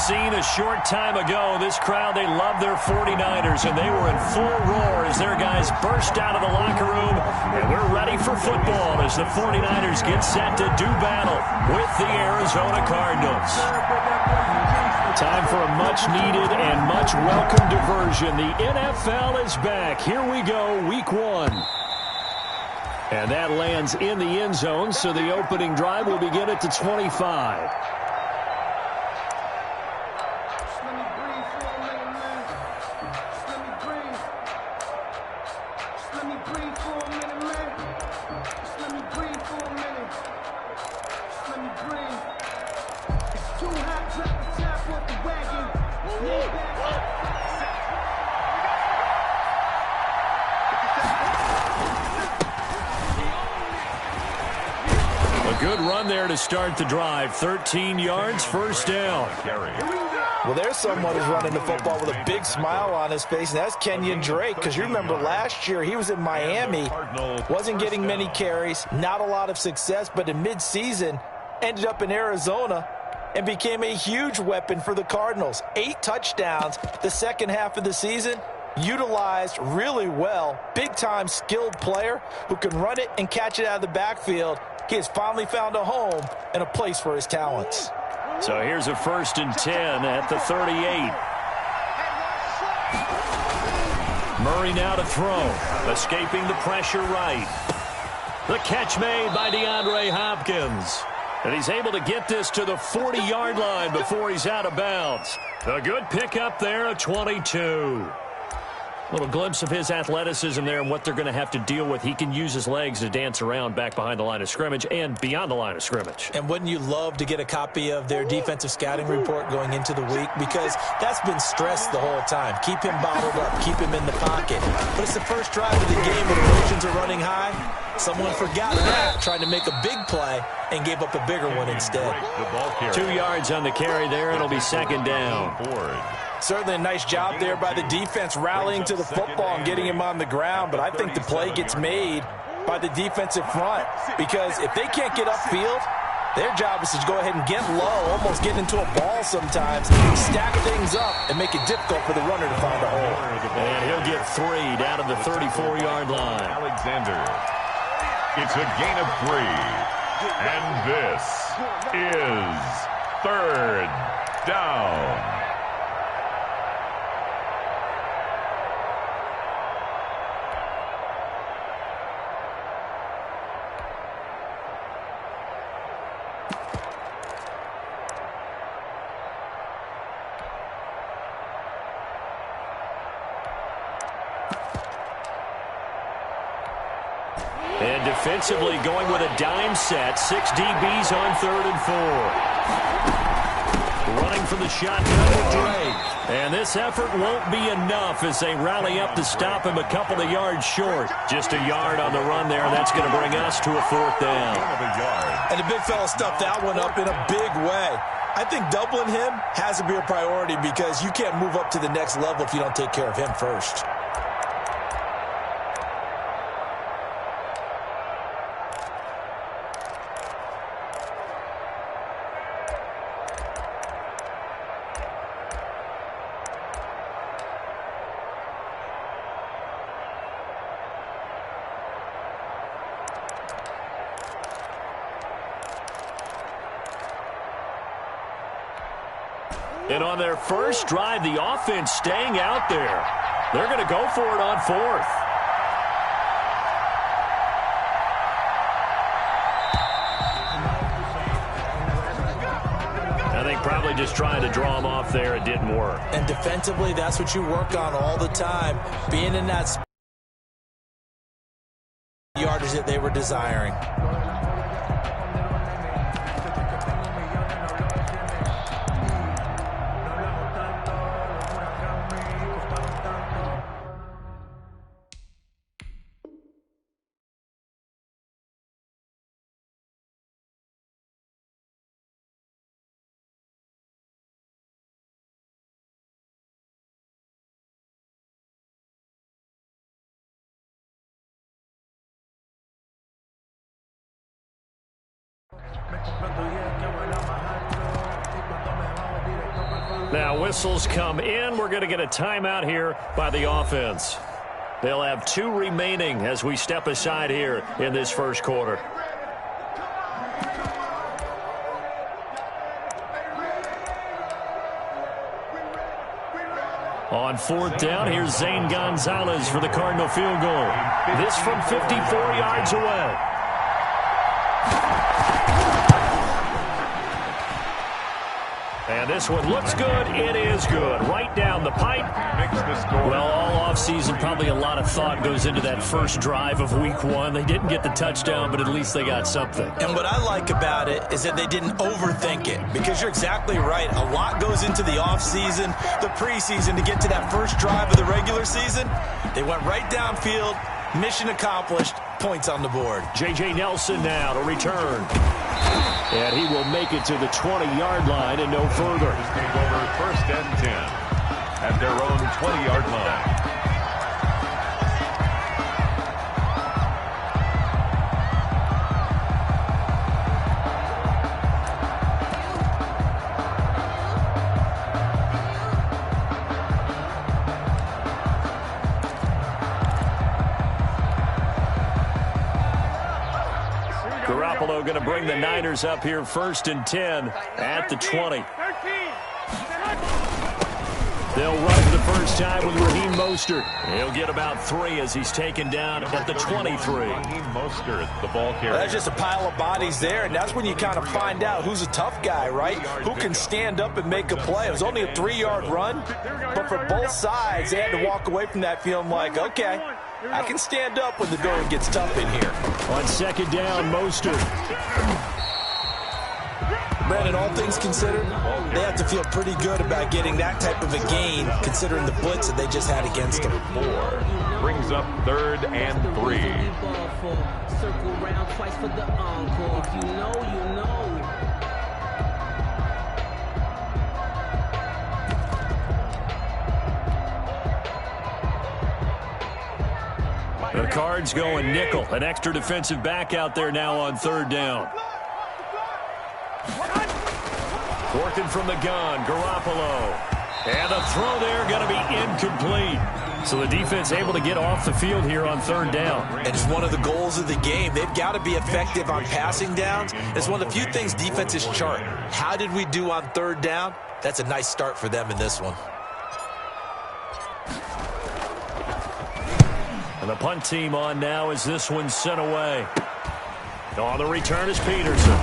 scene a short time ago. This crowd, they love their 49ers, and they were in full roar as their guys burst out of the locker room. And we're ready for football as the 49ers get set to do battle with the Arizona Cardinals. Time for a much-needed and much-welcome diversion. The NFL is back. Here we go, Week 1. And that lands in the end zone, so the opening drive will begin at the 25. Good run there to start the drive. 13 yards, first down. Well, there's someone who's running the football with a big smile on his face, and that's Kenyon Drake, because you remember last year he was in Miami, wasn't getting many carries, not a lot of success, but in midseason ended up in Arizona and became a huge weapon for the Cardinals. 8 touchdowns the second half of the season, utilized really well. Big-time skilled player who can run it and catch it out of the backfield. He has finally found a home and a place for his talents. So here's a 1st and 10 at the 38. Murray now to throw. Escaping the pressure right. The catch made by DeAndre Hopkins. And he's able to get this to the 40-yard line before he's out of bounds. A good pickup there at 22. Little glimpse of his athleticism there and what they're going to have to deal with. He can use his legs to dance around back behind the line of scrimmage and beyond the line of scrimmage. And wouldn't you love to get a copy of their defensive scouting report going into the week? Because that's been stressed the whole time. Keep him bottled up. Keep him in the pocket. But it's the first drive of the game when emotions are running high. Someone forgot that, tried to make a big play, and gave up a bigger one instead. 2 yards on the carry there. It'll be 2nd down. Certainly a nice job there by the defense rallying to the football and getting him on the ground, but I think the play gets made by the defensive front because if they can't get upfield, their job is to go ahead and get low, almost get into a ball sometimes, stack things up, and make it difficult for the runner to find a hole. And he'll get 3 down to the 34-yard line. Alexander. It's a gain of 3. And this is 3rd down. And defensively going with a dime set. 6 DBs on 3rd and 4. Running for the shotgun with Drake. And this effort won't be enough as they rally up to stop him a couple of yards short. Just a yard on the run there. That's going to bring us to a 4th down. And the big fella stuffed that one up in a big way. I think doubling him has to be a priority because you can't move up to the next level if you don't take care of him first. And on their first drive, the offense staying out there. They're going to go for it on 4th. I think probably just trying to draw him off there. It didn't work. And defensively, that's what you work on all the time. Being in that yardage that they were desiring. Now whistles come in. We're going to get a timeout here by the offense. They'll have 2 remaining as we step aside here in this first quarter. On 4th down, here's Zane Gonzalez for the Cardinal field goal. This from 54 yards away. And this one looks good. It is good. Right down the pipe. Well, all offseason, probably a lot of thought goes into that first drive of week 1. They didn't get the touchdown, but at least they got something. And what I like about it is that they didn't overthink it, because you're exactly right. A lot goes into the offseason, the preseason, to get to that first drive of the regular season. They went right downfield. Mission accomplished. Points on the board. J.J. Nelson now to return. And he will make it to the 20-yard line and no further. Take over 1st and 10 at their own 20-yard line. Going to bring the Niners up here 1st and 10 at the 20. They'll run for the first time with Raheem Mostert. He'll get about 3 as he's taken down at the 23. Raheem Mostert, the ball carrier. That's just a pile of bodies there, and that's when you kind of find out who's a tough guy, right? Who can stand up and make a play. It was only a 3-yard run, but for both sides, they had to walk away from that feeling like, okay, I can stand up when the going gets tough in here. On 2nd down, Mostert. Brandon, all things considered, they have to feel pretty good about getting that type of a gain, considering the blitz that they just had against them. 4 brings up 3rd and 3. Circle round twice for the encore. If you know, you know. The Cards going nickel. An extra defensive back out there now on 3rd down. Working from the gun, Garoppolo. And the throw there going to be incomplete. So the defense able to get off the field here on 3rd down. And it's one of the goals of the game. They've got to be effective on passing downs. It's one of the few things defenses chart. How did we do on 3rd down? That's a nice start for them in this one. And the punt team on now as this one's sent away. On the return is Peterson.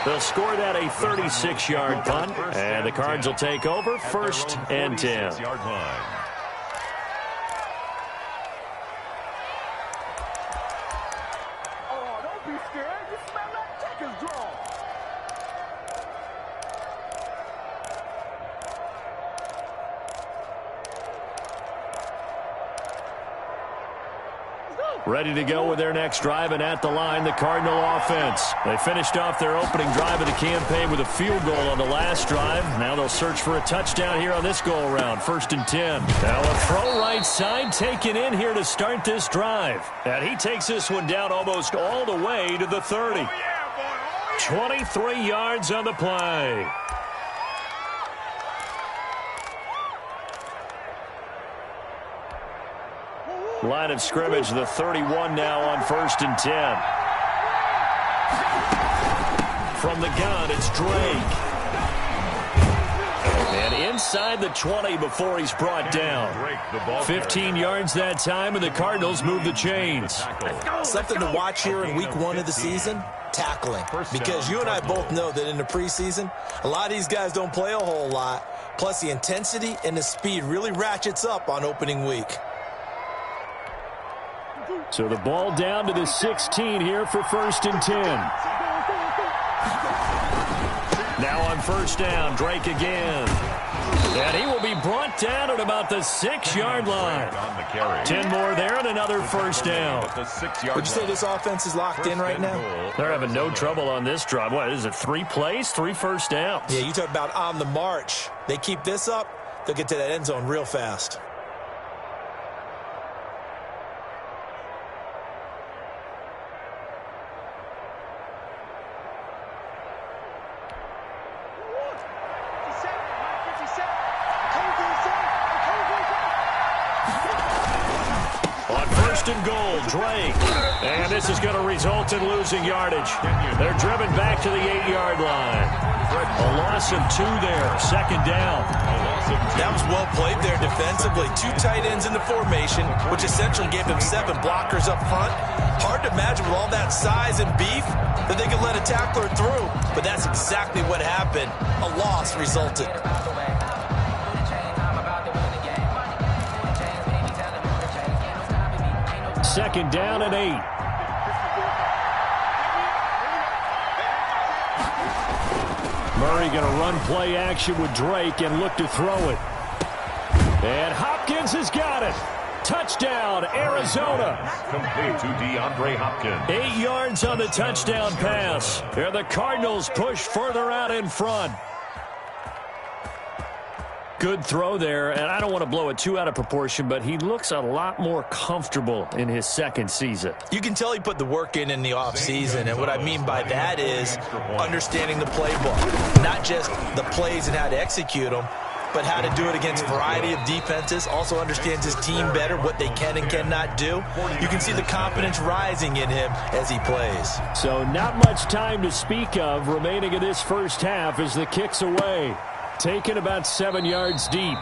They'll score that a 36-yard punt, and the Cards will take over 1st and 10. Oh, don't be scared. You smell that checker's draw. Ready to go with their next drive, and at the line, the Cardinal offense. They finished off their opening drive of the campaign with a field goal on the last drive. Now they'll search for a touchdown here on this go-around, 1st and 10. Now a throw right side taken in here to start this drive. And he takes this one down almost all the way to the 30. 23 yards on the play. Line of scrimmage, the 31 now on 1st and 10. From the gun, it's Drake. And inside the 20 before he's brought down. 15 yards that time, and the Cardinals move the chains. Something to watch here in week 1 of the season, tackling. Because you and I both know that in the preseason, a lot of these guys don't play a whole lot. Plus, the intensity and the speed really ratchets up on opening week. So the ball down to the 16 here for 1st and 10. Now on 1st down, Drake again. And he will be brought down at about the 6-yard line. 10 more there and another 1st down. Would you say this offense is locked in right now? They're having no trouble on this drive. What is it, 3 plays, 3 first downs? Yeah, you talk about on the march. They keep this up, they'll get to that end zone real fast. first and goal. Drake. And this is going to result in losing yardage. They're driven back to the 8-yard line. A loss of 2 there. Second down. That was well played there defensively. 2 tight ends in the formation, which essentially gave them 7 blockers up front. Hard to imagine with all that size and beef that they could let a tackler through. But that's exactly what happened. A loss resulted. Second down and 8. Murray going to run play action with Drake and look to throw it. And Hopkins has got it. Touchdown, Arizona. Complete to DeAndre Hopkins. 8 yards on the touchdown pass. And the Cardinals push further out in front. Good throw there, and I don't want to blow it too out of proportion, but he looks a lot more comfortable in his second season. You can tell he put the work in the offseason, and what I mean by that is understanding the playbook. Not just the plays and how to execute them, but how to do it against a variety of defenses. Also understands his team better, what they can and cannot do. You can see the confidence rising in him as he plays. So not much time to speak of remaining in this first half as the kick's away. Taken about 7 yards deep.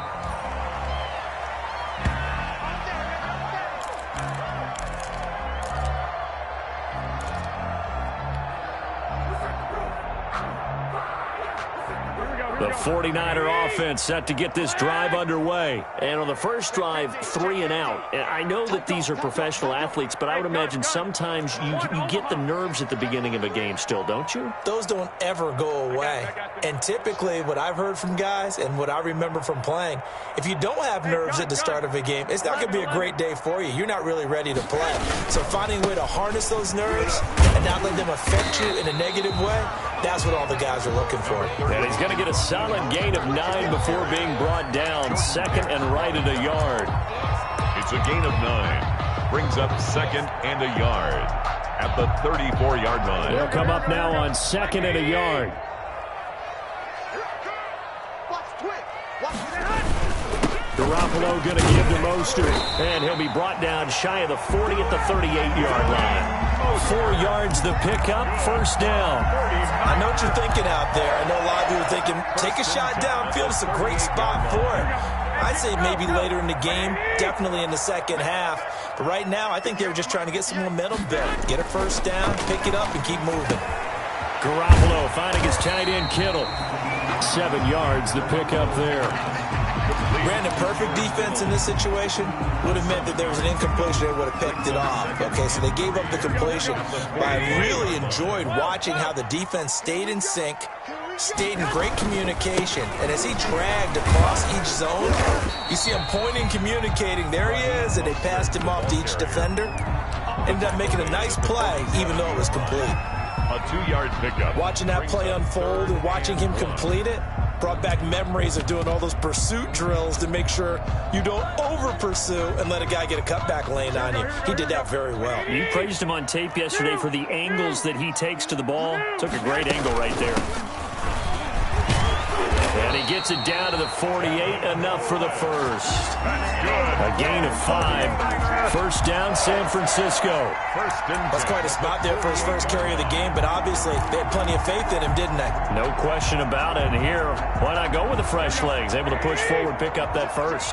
The 49er offense set to get this drive underway. And on the first drive, 3 and out. And I know that these are professional athletes, but I would imagine sometimes you get the nerves at the beginning of a game still, don't you? Those don't ever go away. And typically what I've heard from guys and what I remember from playing, if you don't have nerves at the start of a game, it's not going to be a great day for you. You're not really ready to play. So finding a way to harness those nerves and not let them affect you in a negative way, that's what all the guys are looking for. And he's going to get a solid gain of 9 before being brought down. Second and right at a yard. It's a gain of 9. Brings up second and a yard at the 34-yard line. They'll come up now on second and a yard. Garoppolo going to give to Mostert. And he'll be brought down shy of the 40 at the 38-yard line. 4 yards the pickup, first down. I know what you're thinking out there. I know a lot of you are thinking, take a shot downfield. It's a great spot for it. I'd say maybe later in the game, definitely in the second half. But right now, I think they were just trying to get some momentum built. Get a first down, pick it up, and keep moving. Garoppolo finding his tight end Kittle. 7 yards the pickup there. Brandon, perfect defense in this situation would have meant that there was an incompletion. They would have picked it off. Okay, so they gave up the completion. But I really enjoyed watching how the defense stayed in sync, stayed in great communication. And as he dragged across each zone, you see him pointing, communicating. There he is, and they passed him off to each defender. Ended up making a nice play, even though it was complete. A 2-yard pickup. Watching that play unfold and watching him complete it brought back memories of doing all those pursuit drills to make sure you don't over-pursue and let a guy get a cutback lane on you. He did that very well. You praised him on tape yesterday for the angles that he takes to the ball. Took a great angle right there. And he gets it down to the 48, enough for the first. A gain of 5. First down, San Francisco. That's quite a spot there for his first carry of the game, but obviously they had plenty of faith in him, didn't they? No question about it. And here, why not go with the fresh legs? Able to push forward, pick up that first.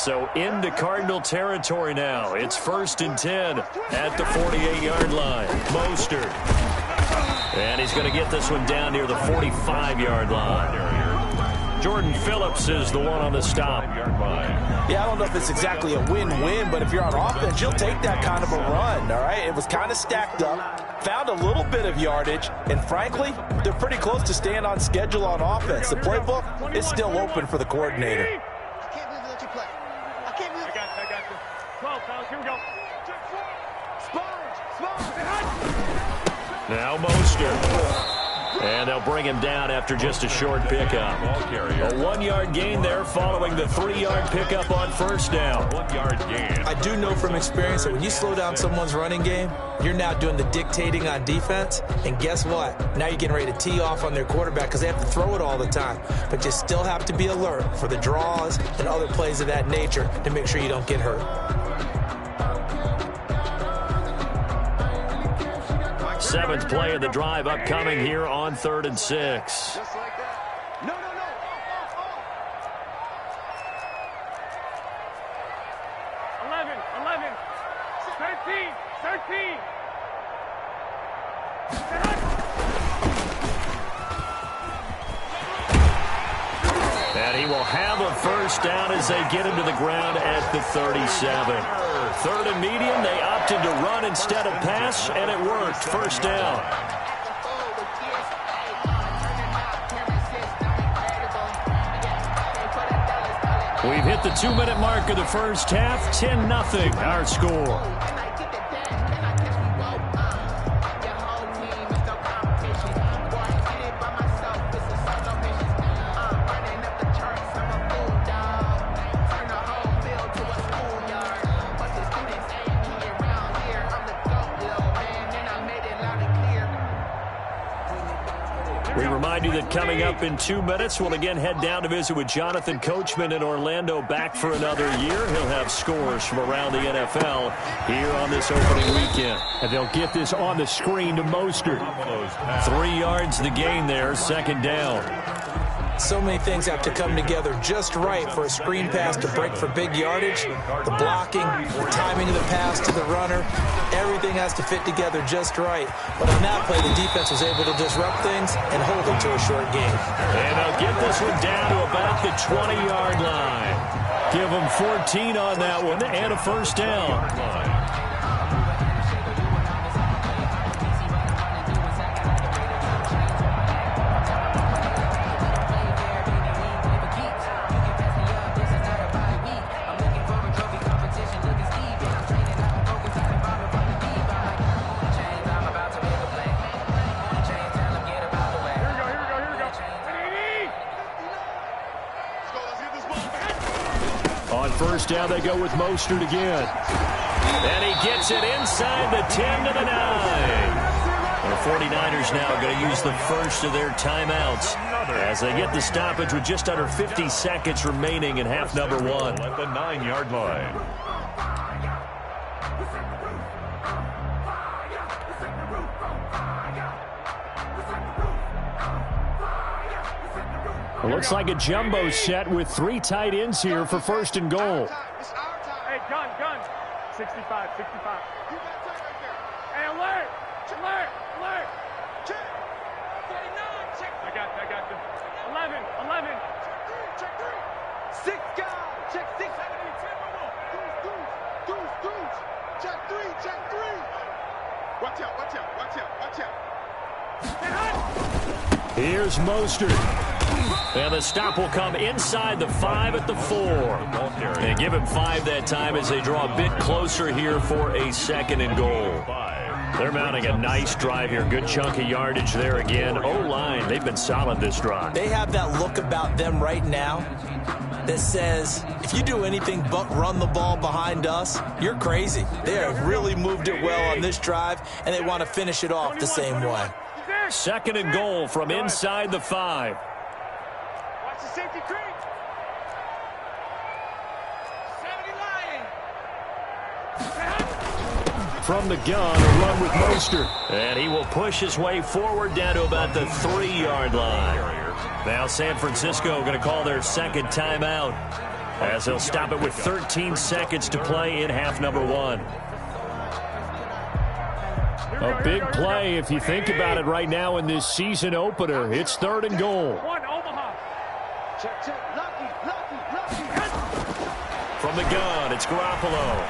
So into Cardinal territory now. It's 1st and 10 at the 48-yard line. Mostert. And he's going to get this one down near the 45-yard line. Jordan Phillips is the one on the stop. Yeah, I don't know if it's exactly a win-win, but if you're on offense, you'll take that kind of a run, all right? It was kind of stacked up, found a little bit of yardage, and frankly, they're pretty close to staying on schedule on offense. The playbook is still open for the coordinator. I can't believe they let you play. I can't believe I got you. 12, fellas, here we go. Sponge. Now Mostert. And they'll bring him down after just a short pickup. A 1-yard gain there following the 3-yard pickup on first down. 1-yard gain. I do know from experience that when you slow down someone's running game, you're now doing the dictating on defense. And guess what? Now you're getting ready to tee off on their quarterback because they have to throw it all the time. But you still have to be alert for the draws and other plays of that nature to make sure you don't get hurt. 7th play of the drive upcoming here on 3rd and 6. Just like that. No. 11, 13. And he will have a first down as they get him to the ground at the 37. 3rd and medium, they opted to run instead of pass, and it worked. First down. We've hit the 2-minute mark of the first half. 10-0, our score. We remind you that coming up in 2 minutes, we'll again head down to visit with Jonathan Coachman in Orlando, back for another year. He'll have scores from around the NFL here on this opening weekend. And they'll get this on the screen to Mostert. 3 yards the gain there, second down. So many things have to come together just right for a screen pass to break for big yardage. The blocking, the timing of the pass to the runner, everything has to fit together just right. But on that play, the defense was able to disrupt things and hold it to a short game. And they'll get this one down to about the 20-yard line. Give them 14 on that one and a first down. First down, they go with Mostert again. And he gets it inside the 10 to the 9. The 49ers now going to use the first of their timeouts as they get the stoppage with just under 50 seconds remaining in half number 1. At the 9-yard line. It looks like a jumbo set with 3 tight ends here for first and goal. Hey, gun. 65. You got right there. Hey, alert. Check. 49, check. I got you. 11. Check 3. 6 guys. Check 6. 10 more. Check 3. Watch out. Here's Mostert. And the stop will come inside the 5 at the 4. They give him 5 that time as they draw a bit closer here for a 2nd and goal. They're mounting a nice drive here. Good chunk of yardage there again. O-line, they've been solid this drive. They have that look about them right now that says, if you do anything but run the ball behind us, you're crazy. They have really moved it well on this drive, and they want to finish it off the same way. 2nd and goal from inside the 5. Watch the safety creep. 70 lying. From the gun, a run with Mostert. And he will push his way forward down to about the 3-yard line. Now San Francisco going to call their 2nd timeout as they'll stop it with 13 seconds to play in half number 1. A big play if you think about it right now in this season opener. It's 3rd and goal. One, Omaha. Check. Lucky. From the gun, it's Garoppolo.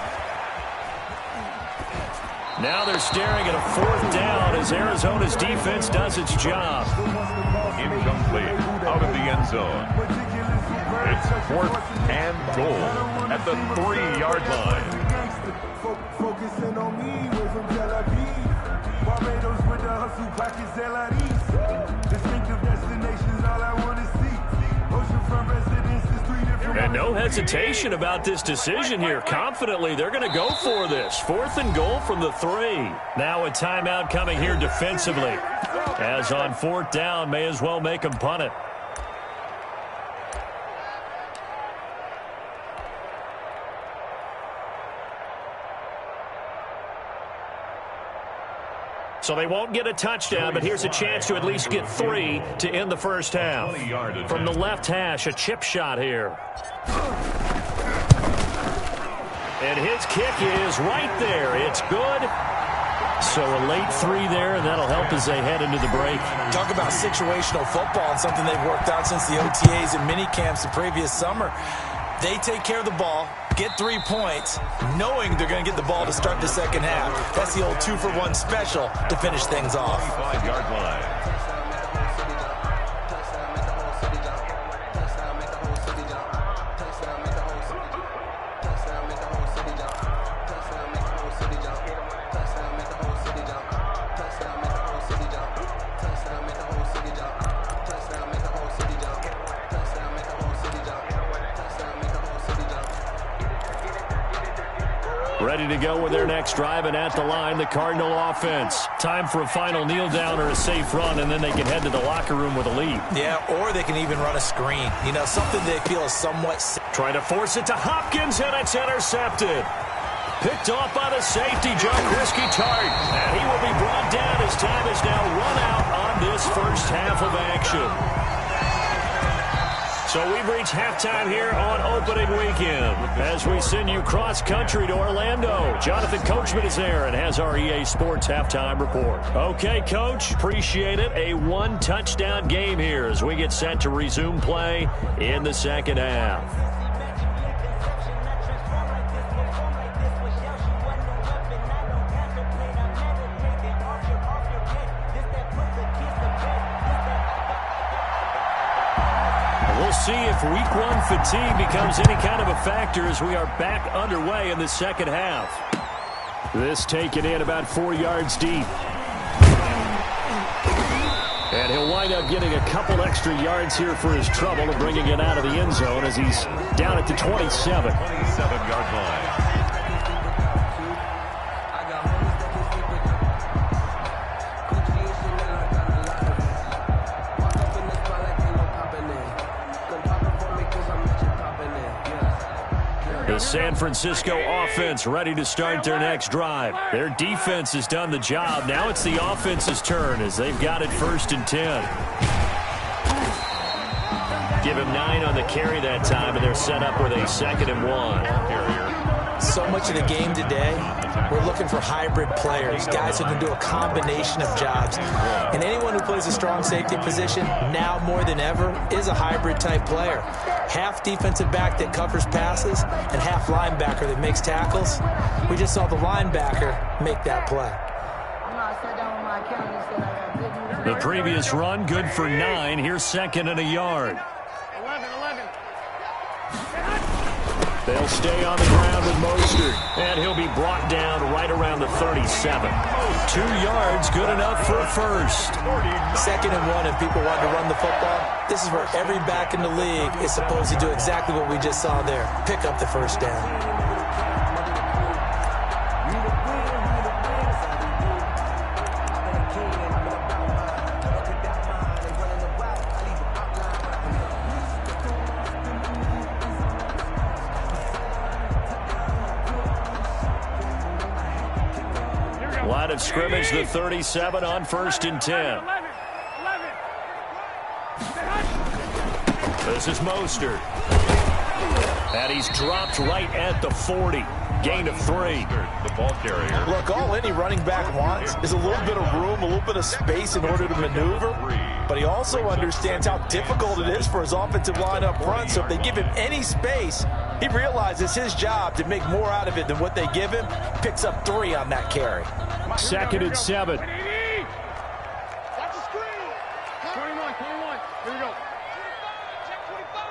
Now they're staring at a 4th down as Arizona's defense does its job. Incomplete. Out of the end zone. It's 4th and goal at the 3-yard line. Focusing on me, way from Tel Aviv. Barbados with the hustle pockets, LRDs. Distinctive destinations, all I want to see. Oceanfront residences, 3 different... And no hesitation about this decision here. Confidently, they're going to go for this. 4th and goal from the 3. Now a timeout coming here defensively. As on 4th down, may as well make them punt it. So they won't get a touchdown, but here's a chance to at least get 3 to end the first half. From the left hash, a chip shot here. And his kick is right there. It's good. So a late 3 there, and that'll help as they head into the break. Talk about situational football and something they've worked out since the OTAs and mini camps the previous summer. They take care of the ball, get 3 points, knowing they're going to get the ball to start the second half. That's the old 2-for-1 special to finish things off. 5-yard line. Ready to go with their next drive, and at the line, the Cardinal offense. Time for a final kneel down or a safe run, and then they can head to the locker room with a lead. Yeah, or they can even run a screen. You know, something they feel is somewhat safe. Trying to force it to Hopkins, and it's intercepted. Picked off by the safety, John Risky Tart. And he will be brought down as time is now run out on this first half of action. So we've reached halftime here on opening weekend as we send you cross-country to Orlando. Jonathan Coachman is there and has our EA Sports halftime report. Okay, Coach, appreciate it. A 1-touchdown game here as we get set to resume play in the second half. See if week 1 fatigue becomes any kind of a factor as we are back underway in the second half. This taken in about 4 yards deep. And he'll wind up getting a couple extra yards here for his trouble and bringing it out of the end zone as he's down at the 27. 27-yard line. The San Francisco offense ready to start their next drive. Their defense has done the job. Now it's the offense's turn as they've got it 1st and 10. Give him 9 on the carry that time, and they're set up with a 2nd and 1. So much of the game today, we're looking for hybrid players, guys who can do a combination of jobs. And anyone who plays a strong safety position, now more than ever, is a hybrid type player. Half defensive back that covers passes and half linebacker that makes tackles. We just saw the linebacker make that play. The previous run, good for 9. Here's 2nd and a yard. 11. They'll stay on the ground with Mostert, and he'll be brought down right around the 37. 2 yards, good enough for a first. 2nd and 1, and people want to run the football. This is where every back in the league is supposed to do exactly what we just saw there. Pick up the first down. Line of scrimmage, the 37 on 1st and 10. This is Mostert. And he's dropped right at the 40. Gain of 3. The ball carrier. Look, all any running back wants is a little bit of room, a little bit of space in order to maneuver. But he also understands how difficult it is for his offensive line up front. So if they give him any space, he realizes his job to make more out of it than what they give him. Picks up 3 on that carry. 2nd and 7. Watch the screen. 21. Here we go. Check 25.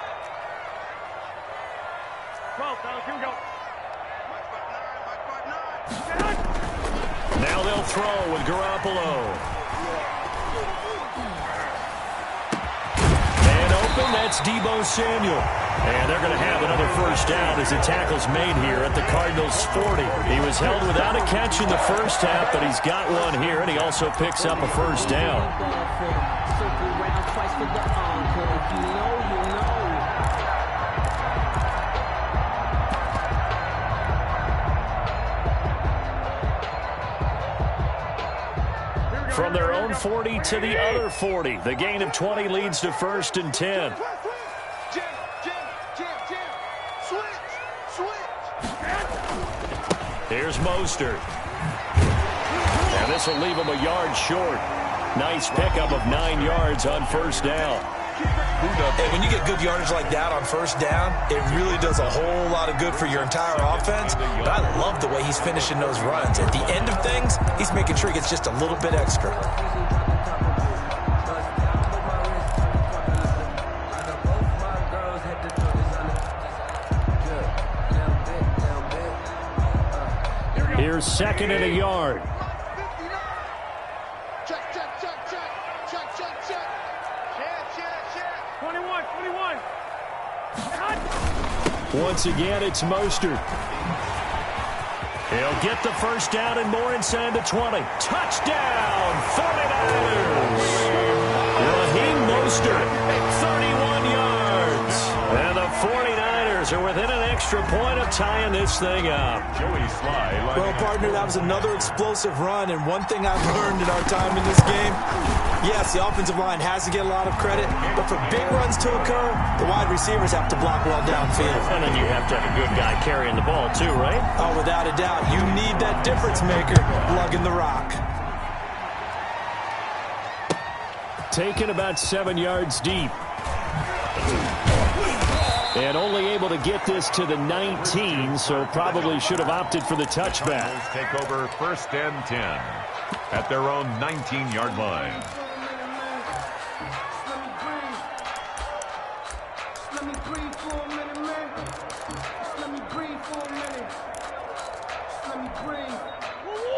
12, fellas. Here we go. Now they'll throw with Garoppolo. And open, that's Deebo Samuel. And they're going to have another first down as the tackle's made here at the Cardinals' 40. He was held without a catch in the first half, but he's got one here, and he also picks up a first down. From their own 40 to the other 40. The gain of 20 leads to 1st and 10. Here's Mostert. And this will leave him a yard short. Nice pickup of 9 yards on 1st down. Hey, when you get good yardage like that on 1st down, it really does a whole lot of good for your entire offense. But I love the way he's finishing those runs. At the end of things, he's making sure he gets just a little bit extra. Here's 2nd and a yard. Once again, it's Mostert. He'll get the 1st down and more inside the 20. Touchdown, 49ers! Raheem Mostert, 31 yards. And the 49ers are within an extra point of tying this thing up. Well, partner, that was another explosive run, and one thing I've learned in our time in this game, yes, the offensive line has to get a lot of credit, but for big runs to occur, the wide receivers have to block well downfield. And then you have to have a good guy carrying the ball too, right? Oh, without a doubt. You need that difference maker lugging the rock. Taken about 7 yards deep. And only able to get this to the 19, so probably should have opted for the touchback. Take over 1st and 10 at their own 19-yard line.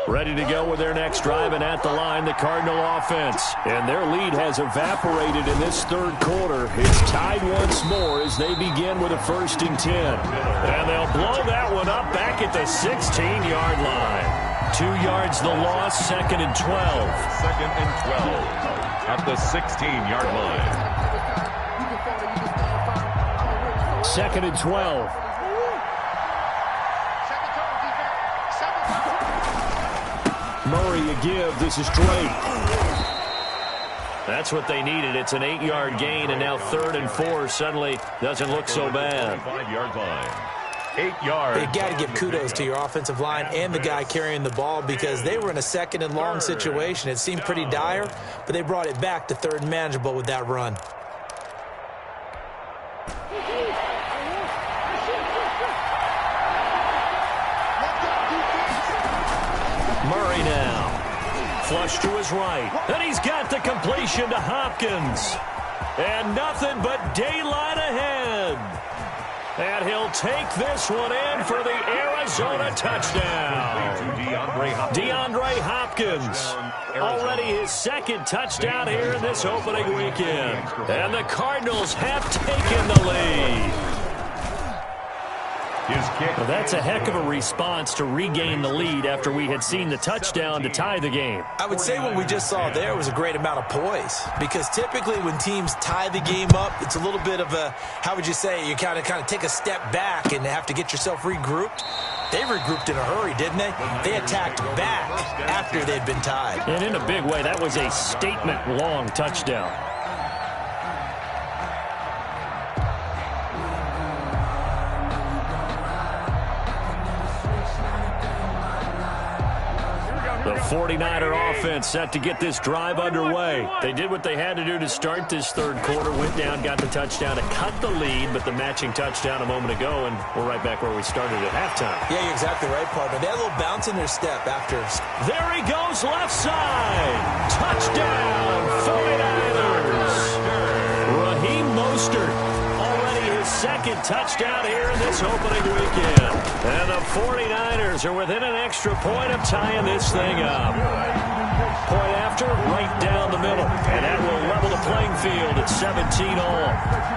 Ready to go with their next drive, and at the line, the Cardinal offense. And their lead has evaporated in this 3rd quarter. It's tied once more as they begin with a 1st and 10. And they'll blow that one up back at the 16-yard line. 2 yards the loss, 2nd and 12. 2nd and 12 at the 16-yard line. 2nd and 12. Murray a give. This is Drake. That's what they needed. It's an 8-yard gain, and now 3rd and 4 suddenly doesn't look so bad. 5-yard line. 8 yards. You got to give kudos to your offensive line and the guy carrying the ball, because they were in a 2nd and long situation. It seemed pretty dire, but they brought it back to 3rd and manageable with that run. Murray now. Flush to his right. And he's got the completion to Hopkins. And nothing but daylight ahead. And he'll take this one in for the Arizona touchdown. DeAndre Hopkins. Already his 2nd touchdown here in this opening weekend. And the Cardinals have taken the lead. Well, that's a heck of a response to regain the lead after we had seen the touchdown to tie the game. I would say what we just saw there was a great amount of poise, because typically when teams tie the game up, it's a little bit of a, how would you say, you kind of take a step back and have to get yourself regrouped. They regrouped in a hurry, didn't they? They attacked back after they'd been tied. And in a big way, that was a statement-long touchdown. The 49er offense set to get this drive underway. They did what they had to do to start this 3rd quarter, went down, got the touchdown to cut the lead, but the matching touchdown a moment ago, and we're right back where we started at halftime. Yeah, you're exactly right, partner. They had a little bounce in their step after. There he goes, left side. Touchdown, 49ers. Raheem Mostert. 2nd touchdown here in this opening weekend. And the 49ers are within an extra point of tying this thing up. Point after, right down the middle. And that will level the playing field at 17 all.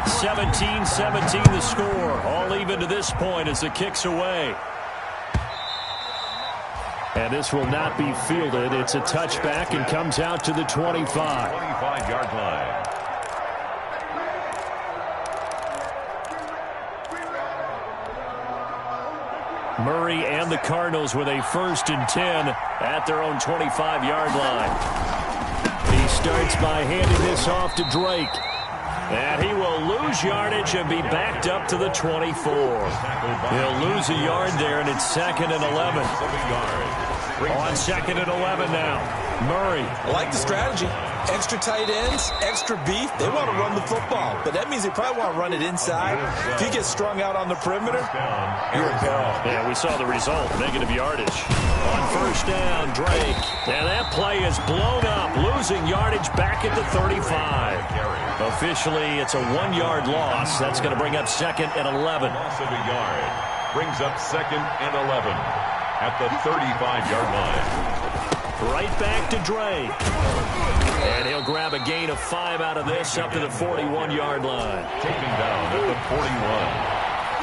17-17 the score. All even to this point as the kick's away. And this will not be fielded. It's a touchback and comes out to the 25. 25-yard line. Murray and the Cardinals with a 1st and 10 at their own 25-yard line. starts by handing this off to Drake. And he will lose yardage and be backed up to the 24. He'll lose a yard there, and it's 2nd and 11. On 2nd and 11 now. Murray. I like the strategy. Extra tight ends, extra beef. They want to run the football, but that means they probably want to run it inside. If he gets strung out on the perimeter, you're in peril. Yeah, we saw the result, negative yardage. On 1st down, Drake. And that play is blown up, losing yardage back at the 35. Officially, it's a 1-yard loss. That's going to bring up 2nd and 11. Loss of a yard brings up 2nd and 11 at the 35-yard line. Right back to Drake. And he'll grab a gain of 5 out of this up to the 41-yard line. Taken down at the 41.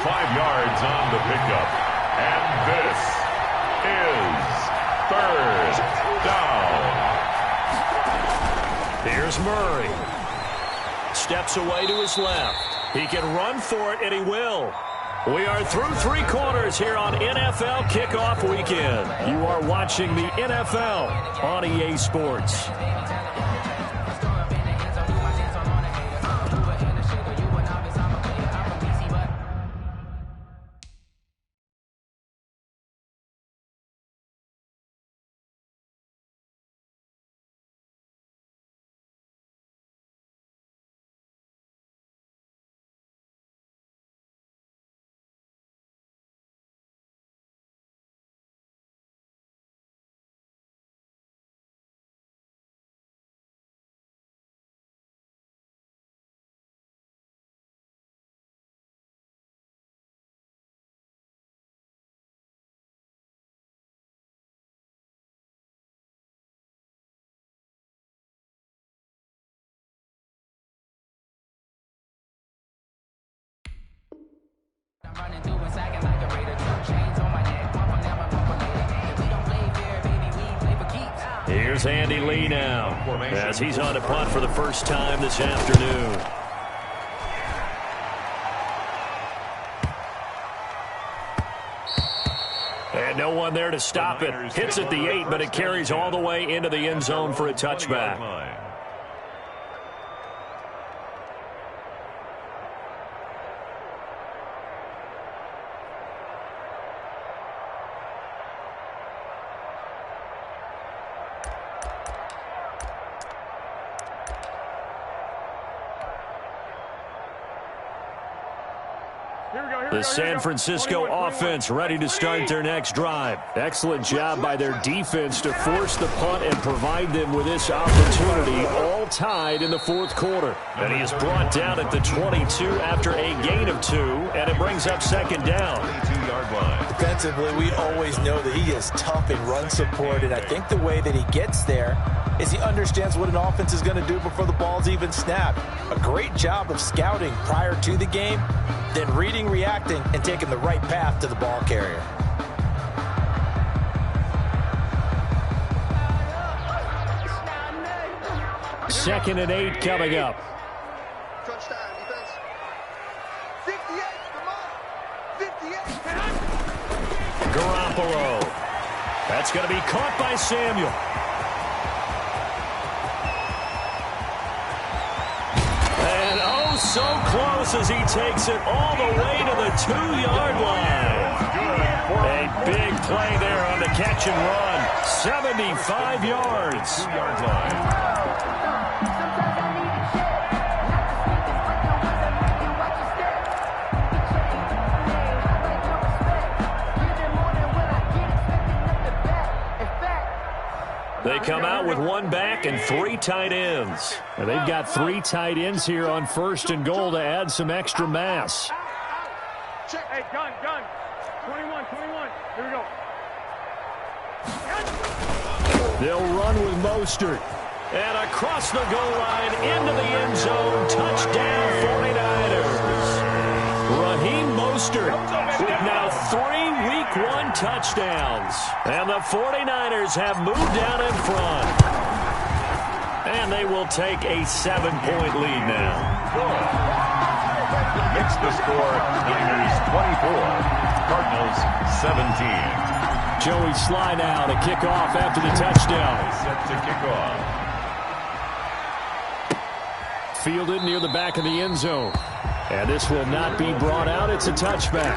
5 yards on the pickup. And this is 3rd down. Here's Murray. Steps away to his left. He can run for it, and he will. We are through 3 quarters here on NFL Kickoff Weekend. You are watching the NFL on EA Sports. Here's Andy Lee now as he's on a punt for the first time this afternoon. And no one there to stop it. Hits at the 8, but it carries all the way into the end zone for a touchback. The San Francisco offense ready to start their next drive. Excellent job by their defense to force the punt and provide them with this opportunity, all tied in the 4th quarter. And he is brought down at the 22 after a gain of 2, and it brings up 2nd down. 22-yard line. Defensively, we always know that he is tough in run support, and I think the way that he gets there is he understands what an offense is going to do before the ball's even snapped. A great job of scouting prior to the game, then reading, reacting, and taking the right path to the ball carrier. Second and 8 coming up. Touchdown, defense. 58, come on. 58. Garoppolo. That's going to be caught by Samuel. And oh, so close as he takes it all the way to the 2-yard line. A big play there on the catch and run. 75 yards. 2-yard line. They come out with 1 back and 3 tight ends. And they've got 3 tight ends here on 1st and goal to add some extra mass. Check. Hey, gun. 21. Here we go. They'll run with Mostert. And across the goal line into the end zone. Touchdown 49ers. Raheem Mostert with now 3 Week 1 touchdowns. And the 49ers have moved down in front. And they will take a 7-point lead now. Makes the score Niners 24, Cardinals 17. Joey Sly now to kick off after the touchdown. Set to kick off. fielded near the back of the end zone. And this will not be brought out. It's a touchback.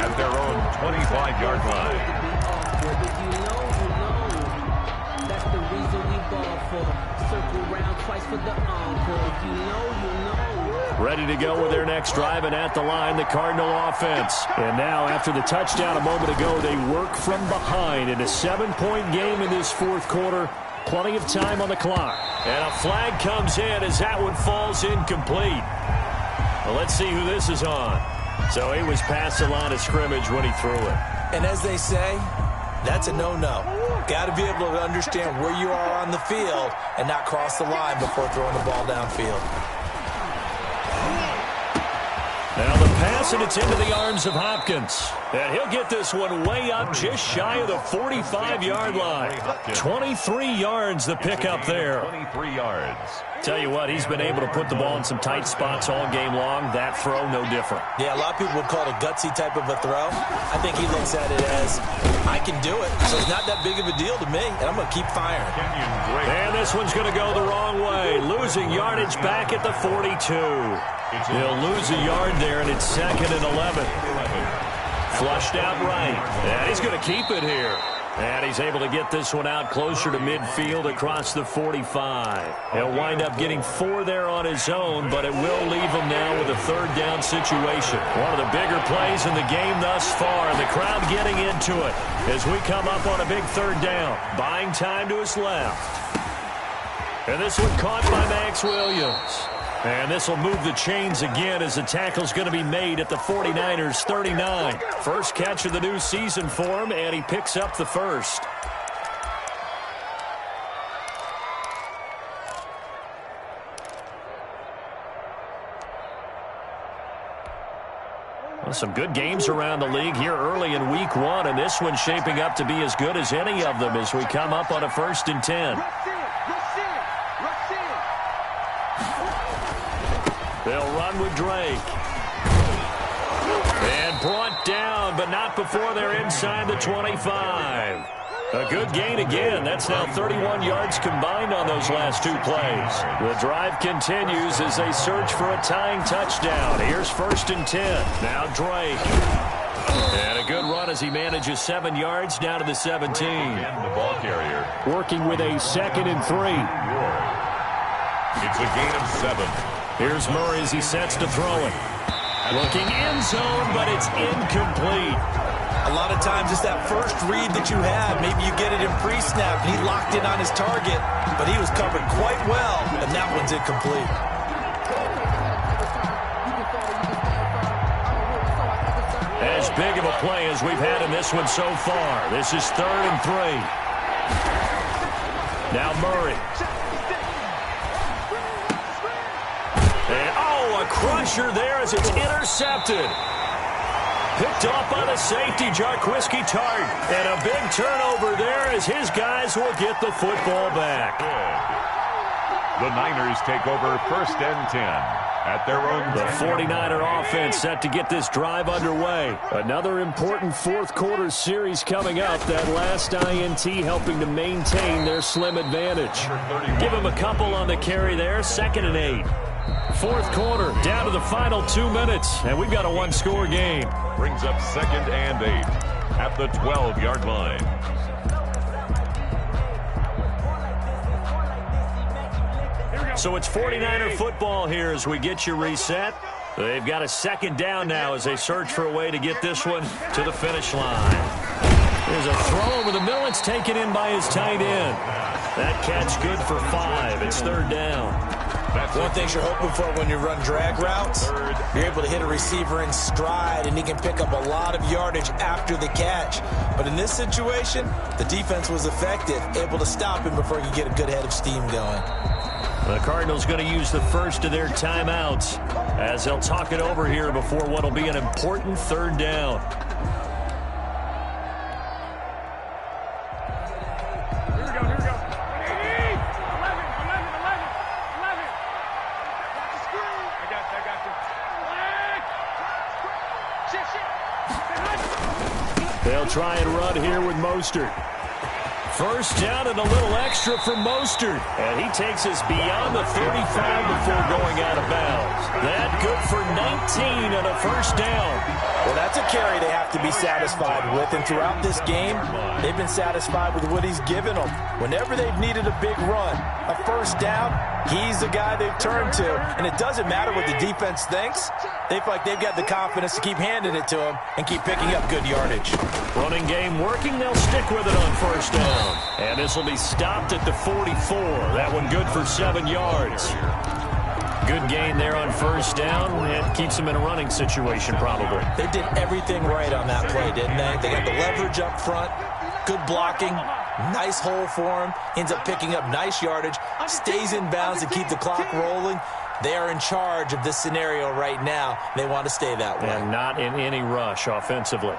At their own 25-yard line. That's the reason we ball for. Circle round twice for the encore. If you know, you know. Ready to go with their next drive, and at the line, the Cardinal offense. And now, after the touchdown a moment ago, they work from behind in a 7-point game in this fourth quarter. Plenty of time on the clock. And a flag comes in as that one falls incomplete. Well, let's see who this is on. So he was past the line of scrimmage when he threw it. And as they say, that's a no-no. Got to be able to understand where you are on the field and not cross the line before throwing the ball downfield. Now the pass, and it's into the arms of Hopkins. And he'll get this one way up just shy of the 45-yard line. 23 yards the pickup there. 23 yards. Tell you what, he's been able to put the ball in some tight spots all game long. That throw, no different. Yeah, a lot of people would call it a gutsy type of a throw. I think he looks at it as, I can do it, so it's not that big of a deal to me, and I'm going to keep firing. And this one's going to go the wrong way. Losing yardage back at the 42. He'll lose a yard there, and it's 2nd and 11. Flushed out right. And he's going to keep it here. And he's able to get this one out closer to midfield across the 45. He'll wind up getting 4 there on his own, but it will leave him now with a 3rd down situation. One of the bigger plays in the game thus far, and the crowd getting into it as we come up on a big 3rd down. Buying time to his left. And this one caught by Max Williams. And this will move the chains again as the tackle's going to be made at the 49ers' 39. First catch of the new season for him, and he picks up the first. Well, some good games around the league here early in week 1, and this one's shaping up to be as good as any of them as we come up on a 1st and 10. They'll run with Drake. And brought down, but not before they're inside the 25. A good gain again. That's now 31 yards combined on those last 2 plays. The drive continues as they search for a tying touchdown. Here's 1st and 10. Now Drake. And a good run as he manages 7 yards down to the 17. And the ball carrier. Working with a 2nd and 3. It's a gain of 7. Here's Murray as he sets to throw it. Looking end zone, but it's incomplete. A lot of times it's that first read that you have. Maybe you get it in pre-snap, and he locked in on his target, but he was covered quite well, and that one's incomplete. As big of a play as we've had in this one so far. This is 3rd and 3. Now Murray. And, a crusher there as it's intercepted. Picked off by the safety, Jarquiski Tart. And a big turnover there as his guys will get the football back. The Niners take over 1st and 10 at their own. The 49er offense set to get this drive underway. Another important fourth quarter series coming up. That last INT helping to maintain their slim advantage. Give him a couple on the carry there. 2nd and 8. Fourth quarter, down to the final 2 minutes, and we've got a 1-score game. Brings up 2nd and 8 at the 12-yard line. So it's 49er football here as we get you reset. They've got a 2nd down now as they search for a way to get this one to the finish line. There's a throw over the middle. It's taken in by his tight end. That catch good for 5. It's 3rd down. One thing you're hoping for when you run drag routes, you're able to hit a receiver in stride, and he can pick up a lot of yardage after the catch. But in this situation, the defense was effective, able to stop him before he could get a good head of steam going. The Cardinals going to use the first of their timeouts as they'll talk it over here before what will be an important 3rd down. They'll try and run here with Mostert. First down and a little extra for Mostert. And he takes us beyond the 35 before going out of bounds. That good for 19 and a first down. Well, that's a carry they have to be satisfied with. And throughout this game, they've been satisfied with what he's given them. Whenever they've needed a big run, a first down, he's the guy they've turned to. And it doesn't matter what the defense thinks. They feel like they've got the confidence to keep handing it to him and keep picking up good yardage. Running game working. They'll stick with it on first down. And this will be stopped at the 44. That one good for 7 yards. Good gain there on first down. It keeps them in a running situation probably. They did everything right on that play, didn't they? They got the leverage up front, good blocking, nice hole for him, ends up picking up nice yardage, stays in bounds to keep the clock rolling. They are in charge of this scenario right now. They want to stay that way. And not in any rush offensively.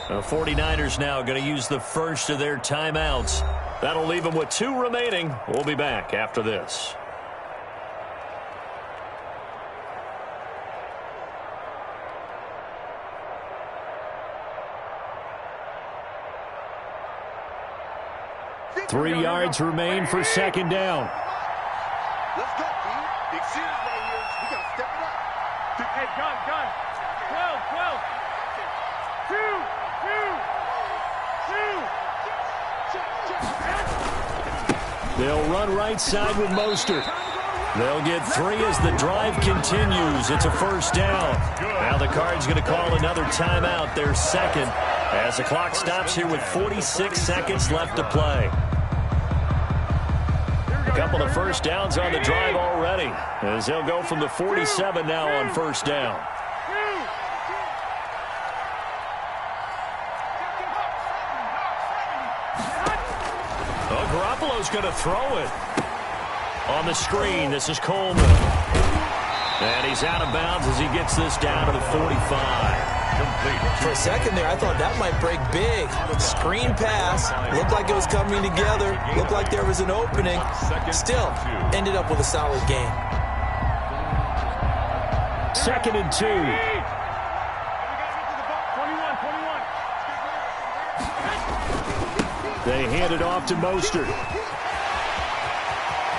The 49ers now going to use the first of their timeouts. That'll leave them with 2 remaining. We'll be back after this. Three yards remain for second down. Let's go, team. Big series right here. We got to step it up. Hey, gun. 12. 2. They'll run right side with Mostert. They'll get 3 as the drive continues. It's a first down. Now the Cards going to call another timeout, their second, as the clock stops here with 46 seconds left to play. A couple of first downs on the drive already, as they'll go from the 47 now on first down. Garoppolo's going to throw it. On the screen, this is Coleman. And he's out of bounds as he gets this down to the 45. For a second there, I thought that might break big. Screen pass. Looked like it was coming together. Looked like there was an opening. Still, ended up with a solid game. 2nd and 2. They hand it off to Mostert.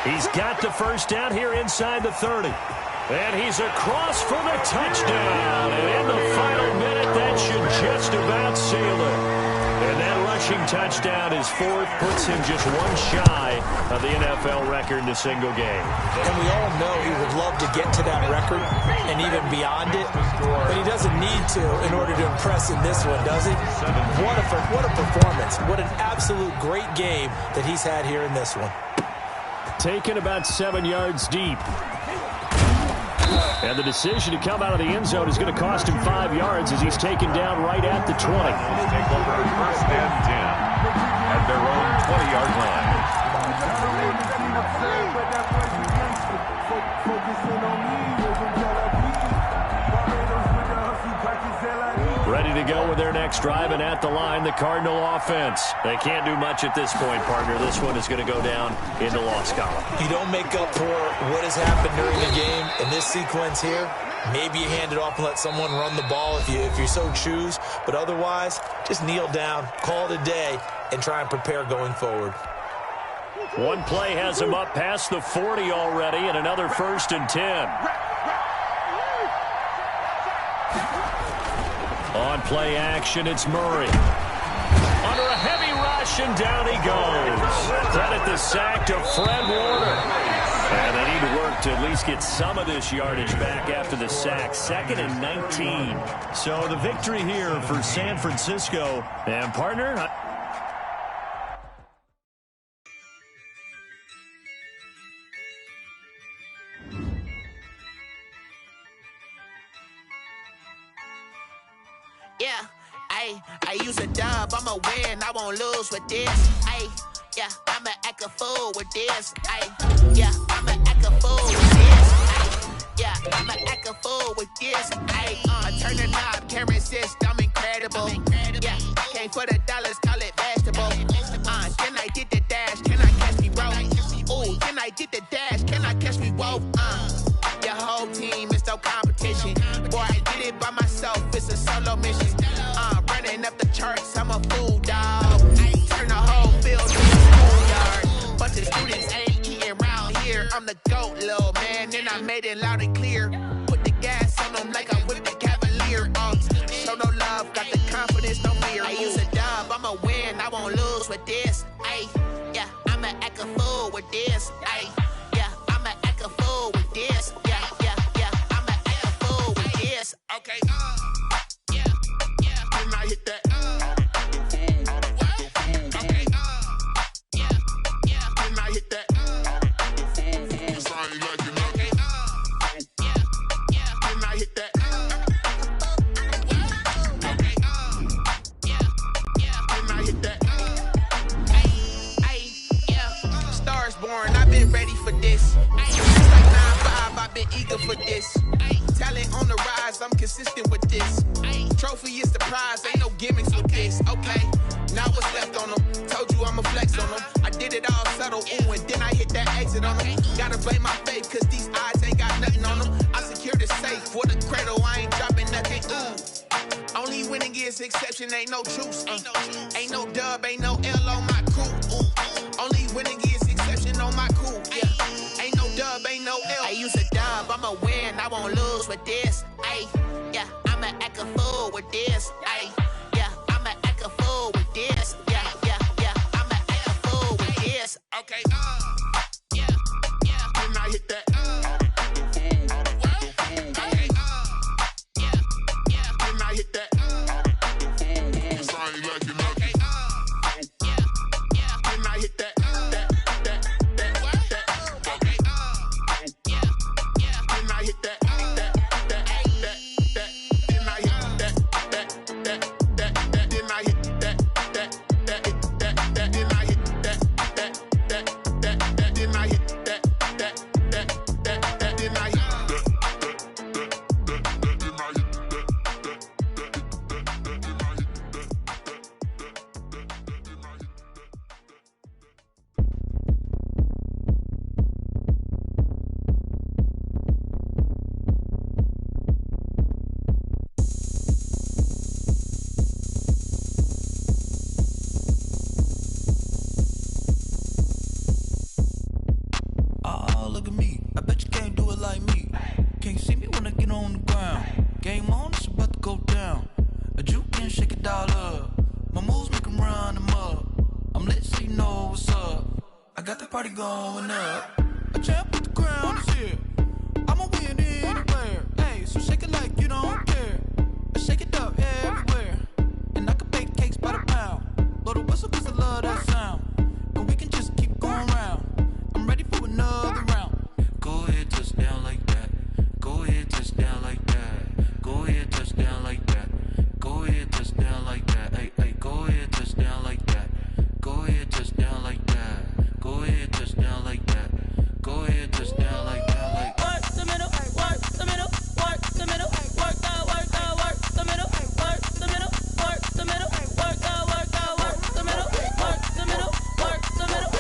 He's got the first down here inside the 30. And he's across for the touchdown. And in the final minute, that should just about seal it. And that rushing touchdown is 4th, puts him just 1 shy of the NFL record in a single game. And we all know he would love to get to that record and even beyond it. But he doesn't need to in order to impress in this one, does he? What a performance. What an absolute great game that he's had here in this one. Taken about 7 yards deep. And the decision to come out of the end zone is going to cost him 5 yards as he's taken down right at the 20. Take over 1st and 10 at their own 20-yard line. Ready to go with their next drive, and at the line, the Cardinal offense. They can't do much at this point, partner. This one is going to go down in the loss column. You don't make up for what has happened during the game in this sequence here. Maybe you hand it off and let someone run the ball if you so choose. But otherwise, just kneel down, call it a day, and try and prepare going forward. One play has him up past the 40 already, and another 1st and 10. On play action, it's Murray. Under a heavy rush, and down he goes. Credit the sack to Fred Warner. And they need to work to at least get some of this yardage back after the sack. 2nd and 19. So the victory here for San Francisco. And partner... Yeah, I use a dub, I'ma win, I won't lose with this. Yeah, I'ma act a fool with this. Yeah, I'ma act a fool with this. Yeah, I'ma act a fool with this. I turn the knob, can't resist, I'm incredible. Yeah, came for the dollars, call it vegetable. competition. Boy, I did it by myself, it's a solo mission. Running up the charts, I'm a fool, dog. Turn the whole field to a schoolyard. Bunch of students ain't eating round here. I'm the GOAT, little man, and I made it loud and clear. Put the gas on them like I'm with the Cavalier. Show no love, got the confidence, no fear. I use a dub, I'ma win, I won't lose with this. Ay, yeah, I'ma act a fool with this. Ay, yeah, I'ma act a fool with this. Yeah, yeah, yeah, I'ma act a fool with this. Okay, yeah, yeah, then I hit that. Okay, yeah, yeah, then I hit that. I've been eager for this. Talent on the rise, I'm consistent with this. Trophy is the prize, ain't no gimmicks with this. Okay, now what's left on them? Told you I'ma flex on them. I did it all subtle, ooh, and then I hit that exit on them. Gotta blame my faith, cause these odds ain't got nothing on them. I secured the safe for the cradle, I ain't dropping nothing, ooh. Only winning is exception, ain't no truce. Ain't no dub, ain't no L on my crew. Ooh. Only winning is exception on my crew, yeah. Ain't no dub, ain't no L. I use a dub, I'ma win, I won't lose with this. Ay, yeah, I'ma act a fool with this. Ay, yeah, I'ma act a fool with this. Yeah, yeah, yeah, I'ma act a fool with this. Okay, yeah, yeah, then I hit that. Okay, yeah, yeah, then I hit that. Sorry, like you know. Okay, yeah, yeah, then I hit that. Going up, a champ with the crown is here. I'ma win anywhere. Hey, so shake it like you don't care. Shake it up everywhere. And I can bake cakes by the pound. Blow the whistle cause I love that sound. And we can just keep going round. I'm ready for another round. Go ahead, touch down like that. Go ahead, touch down like that. Go ahead, touch down like that. Go ahead, touch down like that. Hey, hey, go ahead, touch down like that. Go ahead, touch down like that. Go ahead, touch down like that. Go ahead, touch down like that. Like work the middle, work the middle, work the middle, work the middle, work the middle, work the middle, work the middle, work the middle, work the middle, work the middle,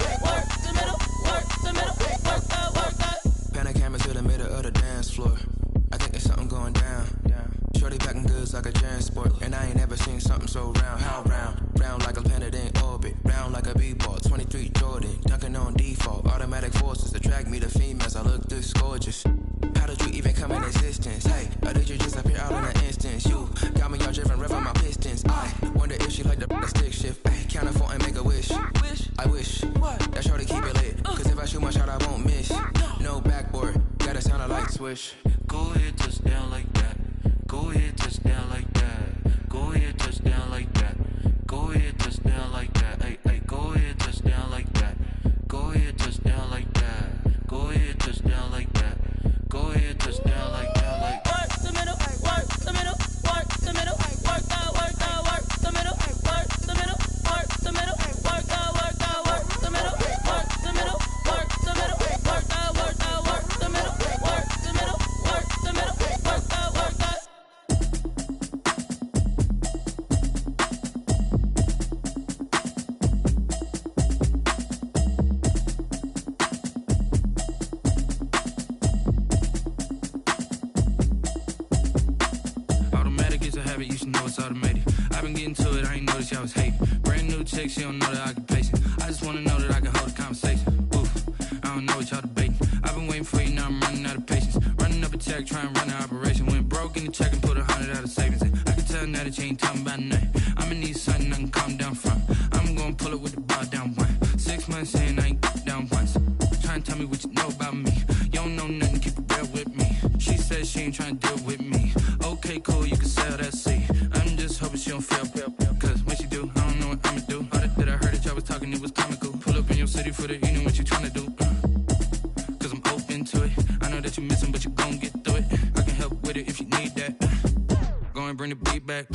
work the middle, work the middle, work the. Pan a camera to the middle of the dance floor. I think there's something going down. Shorty packing goods like a transport, and I ain't never seen something so round. How round? Round like a planet in orbit, round like a b-ball. 23 Jordan, dunking on default. Automatic forces attract me to females. I look this gorgeous. How did you even come in existence? Hey, or did you just appear out in an instance? You got me all driven, revving my pistons. I wonder if she like the stick shift. Ay, count a four and make a wish. I wish that shorty keep it lit. Cause if I shoot my shot, I won't miss. No backboard, gotta sound a light switch. Go ahead, touch down like that. Go ahead, touch down like that. Go ahead, touch down like that. Go ahead, touch down like that. Hey, hey, go ahead, touch down like that. Go ahead, touch down like that. Go ahead, touch down like that. Go ahead, touch down like that. Like work the middle, work the middle, work the middle, work the middle, work the middle, work the middle, work the middle, work the middle, work the middle, work the middle, work the middle, work the middle, work the middle, work the middle, work the. it's automated. I've been getting to it, I ain't noticed y'all was hating. Brand new chick, she don't know that I can pace it. I just wanna know that I can hold a conversation. Oof, I don't know what y'all debating. I've been waiting for you, now I'm running out of patience. Running up a check, trying to run an operation. Went broke in the check and put 100 out of savings in. I can tell now that you ain't talking about nothing. I'ma need something I can calm down from. I'm gonna pull it with the bar down one. 6 months in, I ain't down once. Trying to tell me what you know about me. You don't know nothing, keep it real with me. She says she ain't trying to deal with me. Okay, cool, you can sell that seat. I'm just hoping she don't fail. Cause when she do, I don't know what I'ma do. All that I heard that y'all was talking, it was comical. Pull up in your city for the evening, what you trying to do? Cause I'm open to it. I know that you missing, but you gon' get through it. I can help with it if you need that. Go and bring the beat back.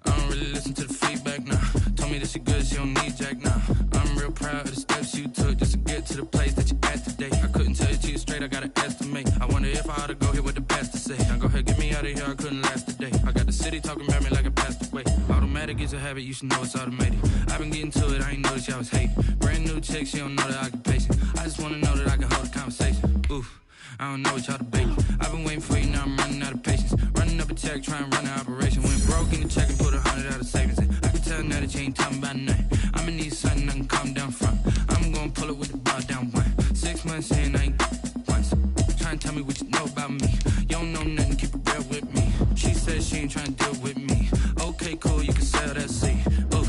I don't really listen to the feedback, nah. Told me that she good, she don't need jack, nah. I'm real proud of the steps you took just to get to the place that you at today. I couldn't tell you to you straight, I gotta estimate. I wonder if I ought to go here with the pastor say. Now go ahead, get me out of here, I couldn't last a day. I got the city talking about me like I passed away. Automatic is a habit, you should know it's automated. I've been getting to it, I ain't noticed y'all was hating. Brand new chick, she don't know the occupation. I just wanna know that I can hold a conversation. Oof, I don't know what y'all debating. I've been waiting for you, now I'm running out of patience. Running up a check, trying to run an operation. Went broke in the check and put 100 out of savings in. I can tell now that you ain't talking about nothing. I'ma need something I can calm down from. I'm gonna pull it with the bar down one. 6 months in, I ain't once. Trying to tell me what you know about me. You don't know nothing, keep it real with me. She says she ain't trying to deal with me. Okay, cool, you can sell that seat. Ooh,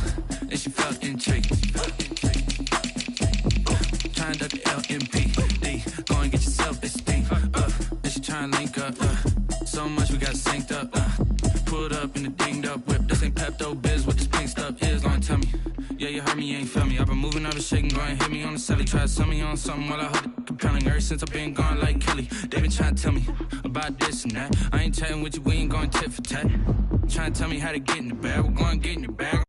and she felt intrigued. Trying to duck the LMPD. Go and get yourself this thing. And she trying to link up. So much we got synced up. Pulled up in the dinged up whip. This ain't Pepto Biz, what this pink stuff is. Gonna tell me. Yeah, you heard me, you ain't feel me. I've been moving, I've been shaking, go and hit me on the celly. Try to sell me on something while I hold it compelling. Ever since I've been gone like Kelly, they been trying to tell me about this and that. I ain't chatting with you, we ain't going tit for tat. Trying to tell me how to get in the bag, we're going to get in the bag.